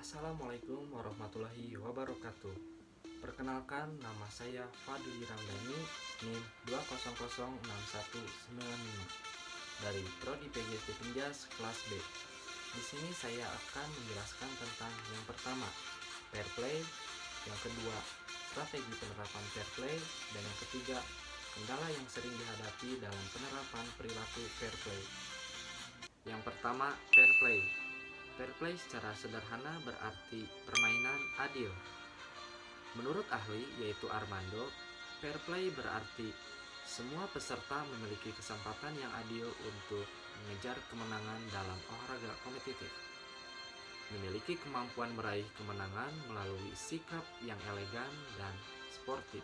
Assalamualaikum warahmatullahi wabarakatuh. Perkenalkan, nama saya Fadli Ramdhani, NIM 2006195 dari Prodi PGSD Penjas kelas B. Di sini saya akan menjelaskan tentang yang pertama, fair play, yang kedua, strategi penerapan fair play, dan yang ketiga, kendala yang sering dihadapi dalam penerapan perilaku fair play. Yang pertama, fair play. Fair play secara sederhana berarti permainan adil. Menurut ahli, yaitu Armando, fair play berarti semua peserta memiliki kesempatan yang adil untuk mengejar kemenangan dalam olahraga kompetitif. Memiliki kemampuan meraih kemenangan melalui sikap yang elegan dan sportif.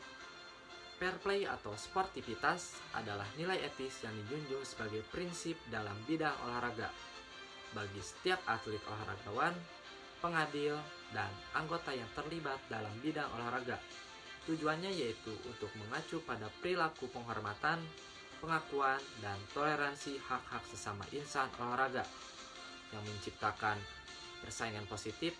Fair play atau sportivitas adalah nilai etis yang dijunjung sebagai prinsip dalam bidang olahraga bagi setiap atlet olahragawan, pengadil, dan anggota yang terlibat dalam bidang olahraga. Tujuannya yaitu untuk mengacu pada perilaku penghormatan, pengakuan, dan toleransi hak-hak sesama insan olahraga yang menciptakan persaingan positif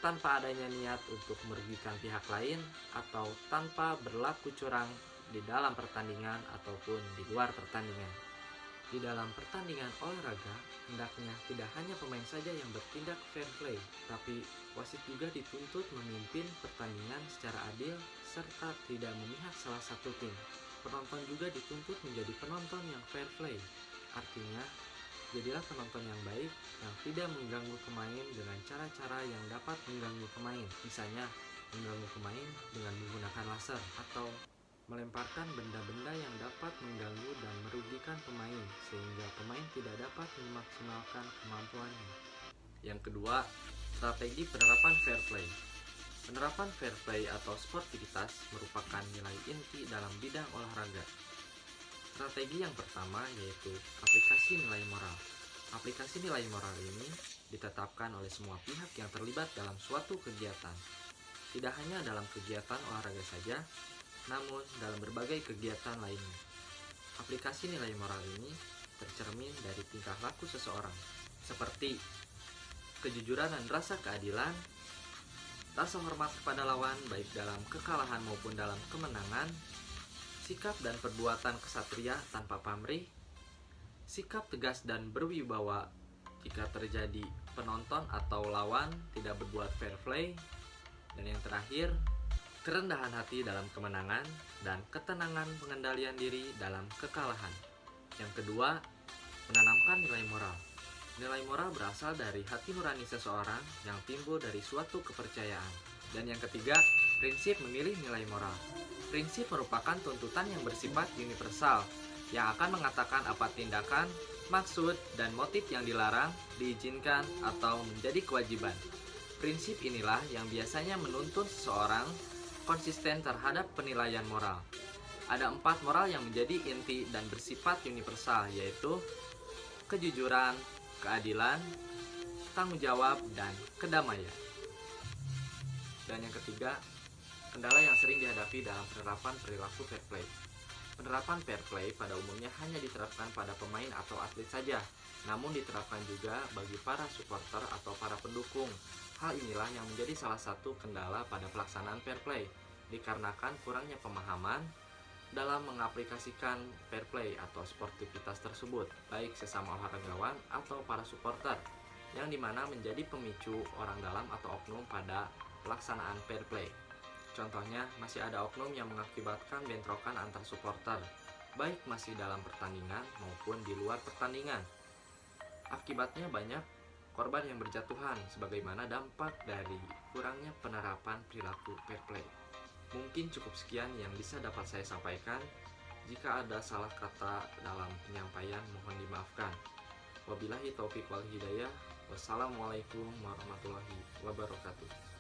tanpa adanya niat untuk merugikan pihak lain atau tanpa berlaku curang di dalam pertandingan ataupun di luar pertandingan. Di dalam pertandingan olahraga, hendaknya tidak hanya pemain saja yang bertindak fair play, tapi wasit juga dituntut memimpin pertandingan secara adil serta tidak memihak salah satu tim. Penonton juga dituntut menjadi penonton yang fair play. Artinya, jadilah penonton yang baik yang tidak mengganggu pemain dengan cara-cara yang dapat mengganggu pemain. Misalnya, mengganggu pemain dengan menggunakan laser atau melemparkan benda-benda yang dapat mengganggu dan merugikan pemain sehingga pemain tidak dapat memaksimalkan kemampuannya. Yang kedua, strategi penerapan fair play. Penerapan fair play atau sportivitas merupakan nilai inti dalam bidang olahraga. Strategi yang pertama yaitu aplikasi nilai moral. Aplikasi nilai moral ini ditetapkan oleh semua pihak yang terlibat dalam suatu kegiatan. Tidak hanya dalam kegiatan olahraga saja, namun dalam berbagai kegiatan lainnya. Aplikasi nilai moral ini tercermin dari tingkah laku seseorang, seperti kejujuran dan rasa keadilan, rasa hormat kepada lawan baik dalam kekalahan maupun dalam kemenangan, sikap dan perbuatan kesatria tanpa pamrih, sikap tegas dan berwibawa jika terjadi penonton atau lawan tidak berbuat fair play, dan yang terakhir, kerendahan hati dalam kemenangan dan ketenangan pengendalian diri dalam kekalahan. Yang kedua, menanamkan nilai moral. Nilai moral berasal dari hati nurani seseorang yang timbul dari suatu kepercayaan. Dan yang ketiga, prinsip memilih nilai moral. Prinsip merupakan tuntutan yang bersifat universal yang akan mengatakan apa tindakan, maksud, dan motif yang dilarang, diizinkan, atau menjadi kewajiban. Prinsip inilah yang biasanya menuntun seseorang konsisten terhadap penilaian moral. Ada 4 moral yang menjadi inti dan bersifat universal, yaitu kejujuran, keadilan, tanggung jawab, dan kedamaian. Dan yang ketiga, kendala yang sering dihadapi dalam penerapan perilaku fair play. Penerapan fair play pada umumnya hanya diterapkan pada pemain atau atlet saja, namun diterapkan juga bagi para supporter atau para pendukung. Hal inilah yang menjadi salah satu kendala pada pelaksanaan fair play, dikarenakan kurangnya pemahaman dalam mengaplikasikan fair play atau sportivitas tersebut, baik sesama olahragawan atau para supporter, yang dimana menjadi pemicu orang dalam atau oknum pada pelaksanaan fair play. Contohnya, masih ada oknum yang mengakibatkan bentrokan antar supporter, baik masih dalam pertandingan maupun di luar pertandingan. Akibatnya banyak korban yang berjatuhan sebagaimana dampak dari kurangnya penerapan perilaku fair play. Mungkin cukup sekian yang bisa dapat saya sampaikan. Jika ada salah kata dalam penyampaian, mohon dimaafkan. Wabillahi taufiq wal hidayah. Wassalamualaikum warahmatullahi wabarakatuh.